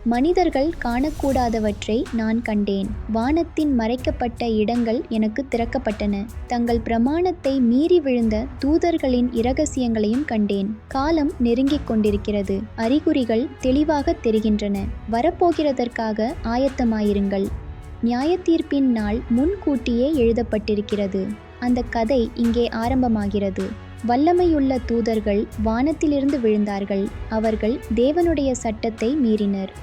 மனிதர்கள் காணக்கூடாதவற்றை நான் கண்டேன். வானத்தின் மறைக்கப்பட்ட இடங்கள் எனக்கு திறக்கப்பட்டன. தங்கள் பிரமாணத்தை மீறி விழுந்த தூதர்களின் இரகசியங்களையும் கண்டேன். காலம் நெருங்கிக் கொண்டிருக்கிறது. அறிகுறிகள் தெளிவாக தெரிகின்றன. வரப்போகிறதற்காக ஆயத்தமாயிருங்கள். நியாயத்தீர்ப்பின் நாள் முன்கூட்டியே எழுதப்பட்டிருக்கிறது. அந்த கதை இங்கே ஆரம்பமாகிறது. வல்லமையுள்ள தூதர்கள் வானத்திலிருந்து விழுந்தார்கள். அவர்கள் தேவனுடைய சட்டத்தை மீறினர்.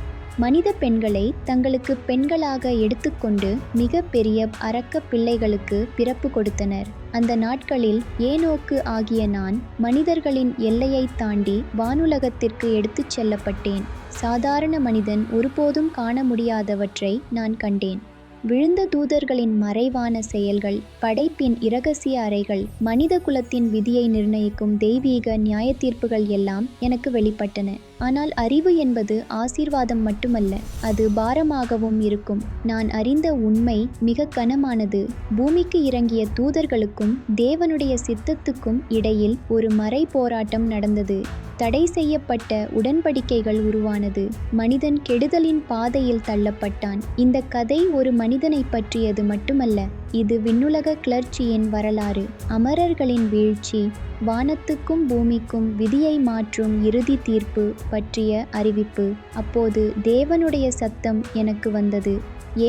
மனித பெண்களை தங்களுக்கு பெண்களாக எடுத்துக்கொண்டு மிக பெரிய அரக்க பிள்ளைகளுக்கு பிறப்பு கொடுத்தனர். அந்த நாட்களில் ஏனோக்கு ஆகிய நான் மனிதர்களின் எல்லையை தாண்டி வானுலகத்திற்கு எடுத்துச் செல்லப்பட்டேன். சாதாரண மனிதன் ஒருபோதும் காண முடியாதவற்றை நான் கண்டேன். விழுந்த தூதர்களின் மறைவான செயல்கள், படைப்பின் இரகசிய அறைகள், மனித குலத்தின் விதியை நிர்ணயிக்கும் தெய்வீக நியாயத்தீர்ப்புகள் எல்லாம் எனக்கு வெளிப்பட்டன. ஆனால் அறிவு என்பது ஆசீர்வாதம் மட்டுமல்ல, அது பாரமாகவும் இருக்கும். நான் அறிந்த உண்மை மிக கனமானது. பூமிக்கு இறங்கிய தூதர்களுக்கும் தேவனுடைய சித்தத்துக்கும் இடையில் ஒரு மறை போராட்டம் நடந்தது. தடை செய்யப்பட்ட உடன்படிக்கைகள் உருவானது. மனிதன் கெடுதலின் பாதையில் தள்ளப்பட்டான். இந்த கதை ஒரு மனிதனை பற்றியது மட்டுமல்ல, இது விண்ணுலக கிளர்ச்சியின் வரலாறு. அமரர்களின் வீழ்ச்சி, வானத்துக்கும் பூமிக்கும் விதியை மாற்றும் இறுதி தீர்ப்பு பற்றிய அறிவிப்பு. அப்போது தேவனுடைய சத்தம் எனக்கு வந்தது.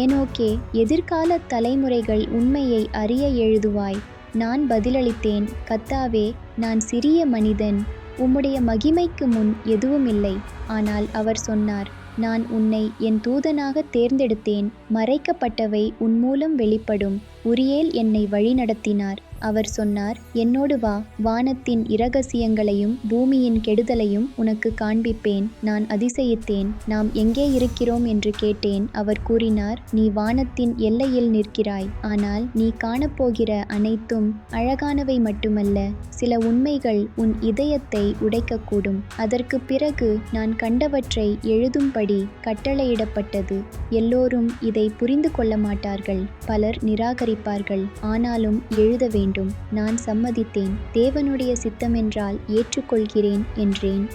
ஏனோக்கே, எதிர்கால தலைமுறைகள் உண்மையை அறிய எழுதுவாய். நான் பதிலளித்தேன், கர்த்தாவே, நான் சிறிய மனிதன். உம்முடைய மகிமைக்கு முன் எதுவுமில்லை. ஆனால் அவர் சொன்னார், நான் உன்னை என் தூதனாக தேர்ந்தெடுத்தேன். மறைக்கப்பட்டவை உன் மூலம் வெளிப்படும். உரியேல் என்னை வழிநடத்தினார். அவர் சொன்னார், என்னோடு வா, வானத்தின் இரகசியங்களையும் பூமியின் கெடுதலையும் உனக்கு காண்பிப்பேன். நான் அதிசயித்தேன். நாம் எங்கே இருக்கிறோம் என்று கேட்டேன். அவர் கூறினார், நீ வானத்தின் எல்லையில் நிற்கிறாய். ஆனால் நீ காணப்போகிற அனைத்தும் அழகானவை மட்டுமல்ல. சில உண்மைகள் உன் இதயத்தை உடைக்கக்கூடும். அதற்கு பிறகு நான் கண்டவற்றை எழுதும்படி கட்டளையிடப்பட்டது. எல்லோரும் இதை புரிந்து கொள்ள மாட்டார்கள். பலர் நிராகரிப்பார்கள். ஆனாலும் எழுத வேண்டும். நான் சம்மதித்தேன். தேவனுடைய சித்தமென்றால் ஏற்றுக்கொள்கிறேன் என்றேன்.